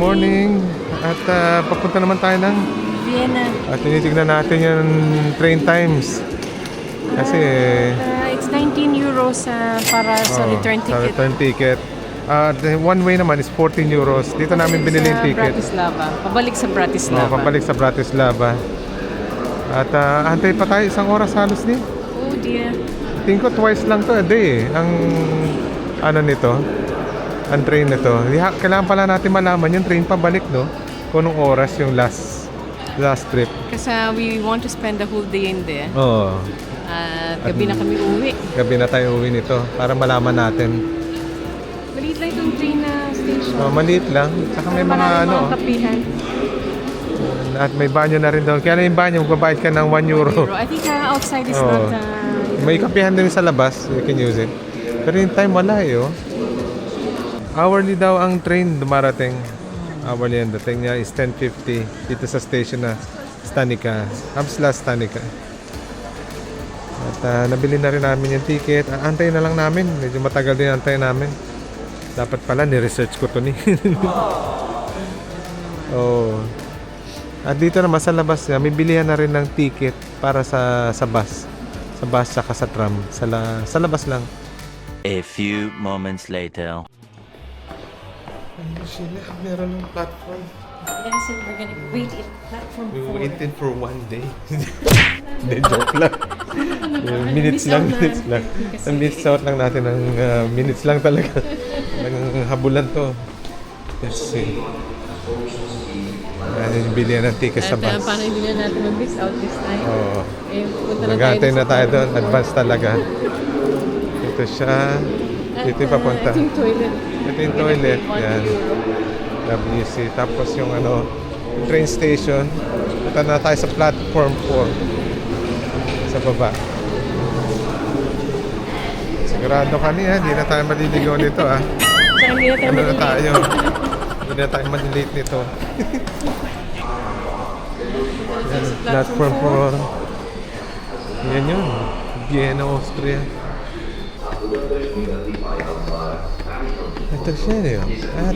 morning. At papunta naman tayo ng Vienna. At tinitignan natin yung train times. Kasi It's 19 euros para sa return sa ticket. return ticket. The one way naman is 14 euros. Dito namin binili yung ticket. Bratislava. Pabalik sa Bratislava. Pabalik sa Bratislava. At antay pa tayo isang oras halos din. Oh dear. Tingin ko twice lang to a day ang ano nito. Ang train nito. Kailangan pala natin malaman yung train pabalik, no? Kung anong oras yung last trip. Kasi we want to spend the whole day in there. Oo. Gabi na kami uwi. Gabi na tayo uwi nito para malaman natin. Maliit lang itong train station. Maliit lang. Saka may mga ano. Mga kapihan. At may banyo na rin doon. Kaya na yung banyo, magbabayad ka ng 1 euro. I think outside is not... May kapihan din sa labas. You can use it. Pero yung time wala eh. Oh. Hourly daw ang train dumarating. Hourly ang dating niya is 10:50 dito sa station na Stanica. Hamsla Stanica. At nabili na rin namin yung ticket. Antayin na lang namin. Medyo matagal din antayin namin. Dapat pala ni-research ko to ni. Oh. At dito naman sa labas niya, may bilihan na rin ng ticket para sa bus. Sa bus saka sa tram. Sa labas lang. A few moments later. Ayun sila, meron ng platform. Yes, and we're gonna wait in platform 4. We waited for one day. Hindi, joke lang. Minutes lang. Miss out lang natin ng minutes lang talaga. Ng habulan to. Let's see. Yung bilihan ng ticket sa bus. Paano hindi na natin mag-miss out this time? Oo. Punta na Nag-aantay na tayo doon. Advance talaga. Ito siya. Dito yung papunta. Ito yung toilet. Ito yung toilet. Yan. WC. Tapos yung train station. Punta na tayo sa platform 4. Sa baba. Sigurado kami ha. Hindi na tayo maliligaw nito ha. Ano na tayo? Hindi na tayo malilate nito. Yan, platform 4. Yan yun. Vienna, Austria. Ito siya eh.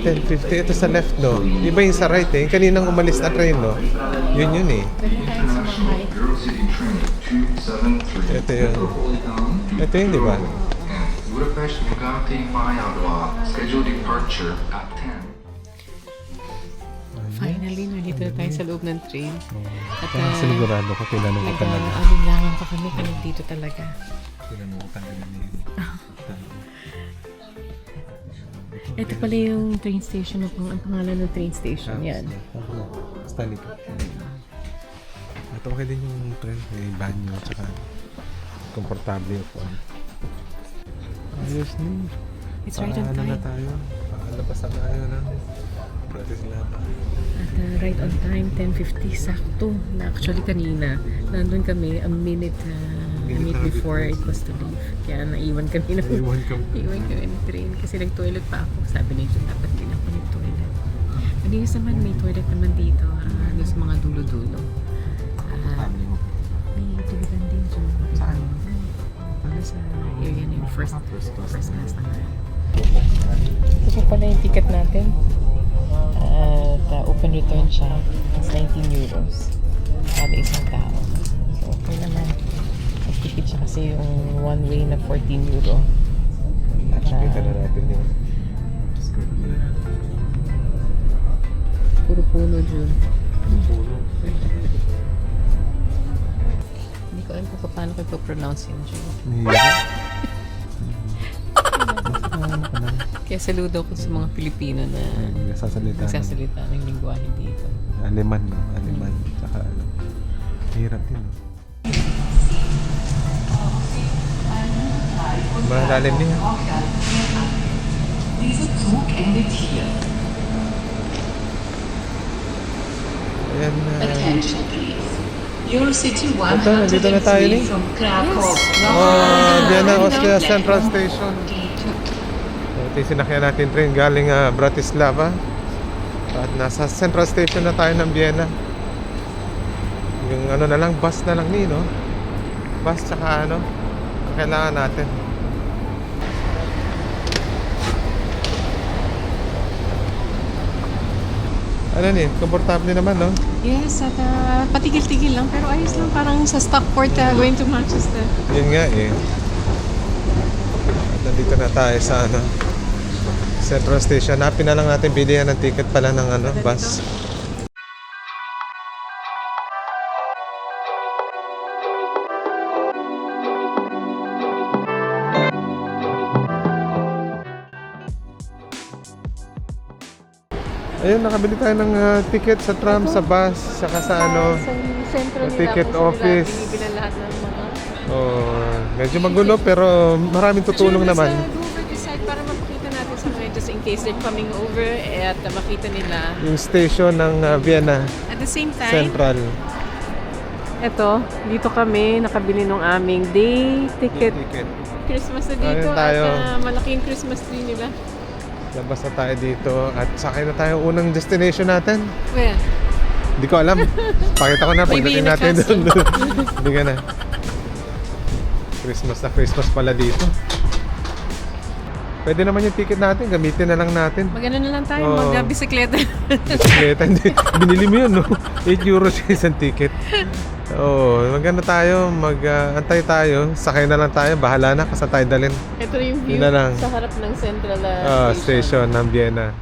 10:50. Ito sa left, no? Iba yung sa right eh. Yung kaninang umalis na train, no? Yun eh. Ito yun. Ito yun, di ba? Budapest Magati Mayagwa. Scheduled departure at 10. Finally, nandito na tayo sa loob ng train. At Sigurado ko kailangan ko talaga. alinlangan pa kami kung dito talaga. Kailangan ko talaga. Ito pala yung train station. Ang pangalan ng train station. Yan. Stanica. Ito okay din yung train. May banyo. Tsaka komportable yung phone. Ayos din. It's right on Na time. tayo. Palabas na tayo ng Bratislava. At right on time, 10:50. Sakto. Na actually kanina, nandun kami a minute before it was to leave. Kaya naiwan kami Iwan kami. Iwan kami ng train kasi nag-toilet pa ako. Sabi nito, dapat din ako nag-toilet. Malinis naman, may toilet naman dito. Doon sa mga dulo-dulo. May tulitan din dyan. Saan? Sa area na yung first class na nga. Ito Ito pala yung ticket natin. At open return siya. It's 19 euros. Kada isang tao. So okay naman. Nag-ticket siya kasi yung one way na 14 euro. Kita na natin yun. Puro puno dyan. Hindi ko alam kung paano ko ito-pronounce yun dyan. Kaya saludo ko sa mga Pilipino na nagsasalita ng lingwahe dito. Aleman, no? Aleman. Tsaka hirap din, no? Malalim din yan. Ayan na. Attention please. Eurocity Ito, nandito na tayo 103 ni. from Krakow. Vienna, Austria Central Station. Ito yung sinakyan natin train galing Bratislava. At nasa Central Station na tayo ng Vienna. Yung ano na lang, bus na lang no? Bus tsaka kailangan natin. Ano ni, komportable naman, no? Yes, at patigil-tigil lang. Pero ayos lang, parang sa Stockport going to Manchester. Yun nga eh. At nandito na tayo sa ano, Central Station. Hanapin na lang natin bilihan ng ticket pala ng ano, bus. Ayun, nakabili tayo ng ticket sa tram, sa bus, saka sa ano. Sa sentro sa nila, ticket kung saan nila office. binibilan lahat ng mga... Oh, medyo magulo pero maraming tutulong naman. Go over this side para mapakita natin sa mga just in case they're coming over at makita nila. Yung station ng Vienna At the same time, Central. eto, dito kami nakabili ng aming day ticket. Christmas na dito Ayun tayo. at malaking Christmas tree nila. Labas na tayo dito at sakay na tayo unang destination natin. Where? Hindi ko alam. Pakita ko na Maybe pagdating in a natin castle. doon. Hindi ka na. Christmas na Christmas pala dito. Pwede naman yung ticket natin, gamitin na lang natin. Magano na lang tayo, Oo. mag-bisikleta. Bisikleta, hindi. Binili mo yun, no? 8 euros yung isang ticket. Oo, maganda tayo, antay tayo, sakay na lang tayo, bahala na, kasa tayo dalhin. Ito yung view Yun na lang. sa harap ng Central Station ng Vienna.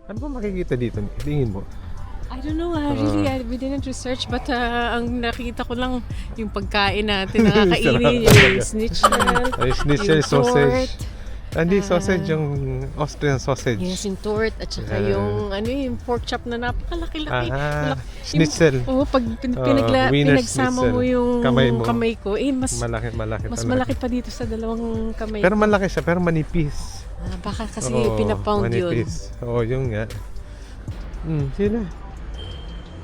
Ano ba makikita dito? Tingin mo? I don't know, we didn't research but ang nakita ko lang yung pagkain natin nakakainin, yung schnitzel, Ay, schnitzel, yung sausage. tort. Hindi, sausage yung Austrian sausage. Yes, yung tort at saka yung yung pork chop na napakalaki-laki. Ah, Malaki- schnitzel. Oo, pag Wiener pinagsama schnitzel. mo yung Kamay mo. ko, mas Malaki mas talaga. malaki pa dito sa dalawang kamay. Pero malaki siya, pero manipis. Baka kasi Oo, pinapound yun. manipis. Oo, yun nga. Sila.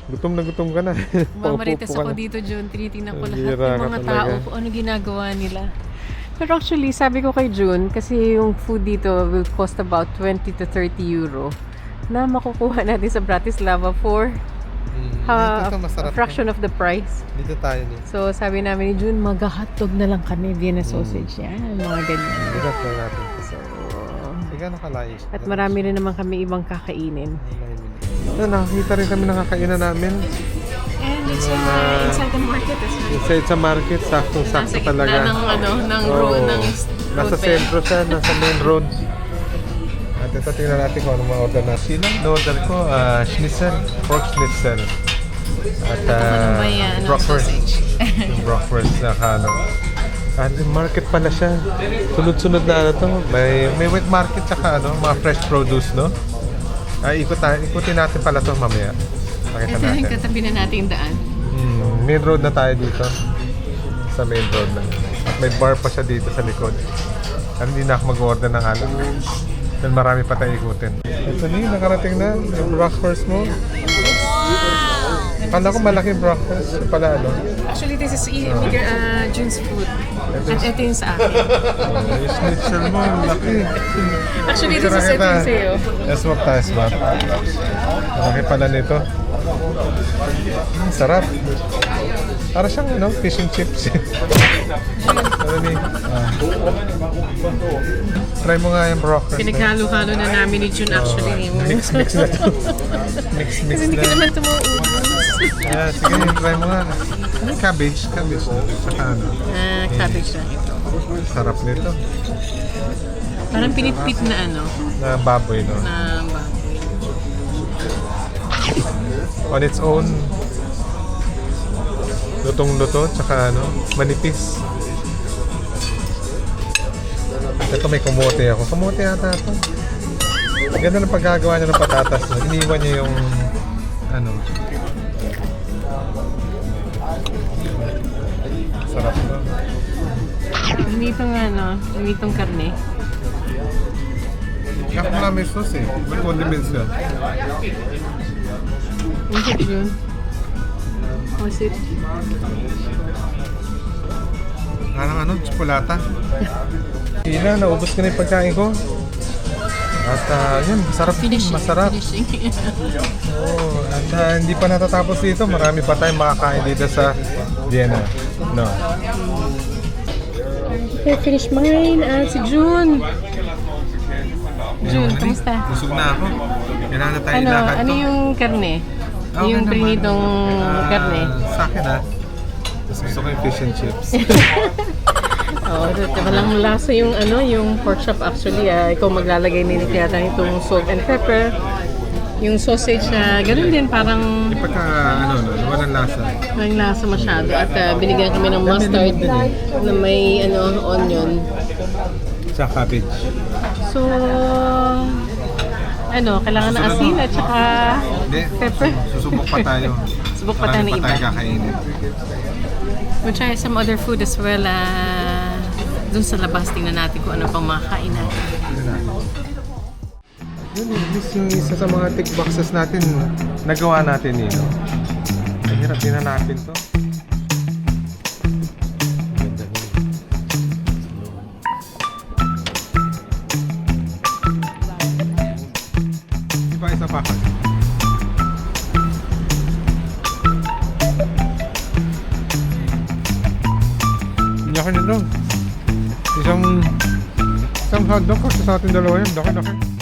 Gutom ka na. Mamarites Paupo-upo ka ako na. dito, June. Tinitingnan ko Ang lahat bira ng ka mga talaga. tao kung ano ginagawa nila. Pero actually, sabi ko kay June, kasi yung food dito will cost about 20 to 30 euro na makukuha natin sa Bratislava for Dito a masarap fraction of the price. Dito tayo ni. So, sabi namin ni June, mag-hotdog na lang kami, Vienna sausage. Yan, mga ganyan. Dito na natin. So, Sige, nakalayo. at marami rin naman kami ibang kakainin. Nakakita rin kami ng kakainan namin. And it's inside the market as well. Inside sa market, saktong-sakto Nasa talaga. gitna ng Oo. road, ng Nasa road sentro siya, nasa main road. At ito, tingnan natin kung ano ma-order natin. Sino? Na-order ko, schnitzel, pork schnitzel. At bratwurst. Yung bratwurst na ano. At market pala siya. Sunod-sunod na ano to. May wet market tsaka ano, mga fresh produce, no? Ikutin natin pala to mamaya. Pakita Ito yung natin. katabi na natin daan. Main road na tayo dito. Sa main road na. At may bar pa siya dito sa likod. At hindi na ako mag-order ng alak. Dahil marami pa tayo ikutin. Ito na nakarating na. Yung bratwurst mo. Kala ko malaki bratwurst. Yung pala ano. Actually, this is June's food. At ito yung sa akin. Yung schnitzel mo, laki. Actually, this is ito yung sa'yo. Swap tayo, swap. Laki pala nito. Sarap. Para siyang ano, fish and chips. Ano ni? Try mo nga yung bratwurst. Pinaghalo-halo na namin ni June actually. Mix na to. Mix Kasi hindi na. ka naman tumuubos. Sige, try mo nga. Ano yung cabbage? Cabbage na. Saka ano. Cabbage lang ito. Sarap nito. Parang pinitpit na ano, Na baboy, no? na baboy. On its own. Lutong-luto, tsaka ano, manipis. Ito may kumote ako. Kumote yata ito. Ganda ng pagkagawa niya ng patatas. No? Iniwan niya yung ano. Sarap no? Hinitong ano, hinitong karne. Yak mo lang may sauce eh. May condiments ka. Ang sarap yun. Kasi Parang ano, tsokolata. Ina, naubos ko na yung pagkain ko. At yun, masarap. Masarap. Oo, at hindi pa natatapos dito. Marami pa tayong makakain dito sa Vienna. No. Okay, finish mine. Si June. June, kamusta? Busog na ako. Kailangan na tayo Ano, ilakad ano to. yung karne? Okay Yung naman. trinitong karne. Sa akin Mas gusto ko yung fish and chips. Oo, walang lasa yung ano, yung pork chop actually. Ikaw maglalagay nila yata nitong salt and pepper. Yung sausage na ganun din, parang Yung pagka, walang lasa. walang lasa masyado. At binigyan kami ng mustard na may onion. Sa cabbage. So, kailangan ng asin at saka Hindi, pepper. susubok pa tayo. Subok pa tayo ng Marami iba. tayo kakainin. We'll try some other food as well. Dun sa labas, tingnan natin kung ano pang makakain natin. Yun, at least yung isa sa mga tick boxes natin, nagawa natin yun. Ang hirap din hanapin to. Ganda nun. Di ba isa pa ka? Hindi ako nito. Isang hotdog ko sa ating dalawa yan. Laki.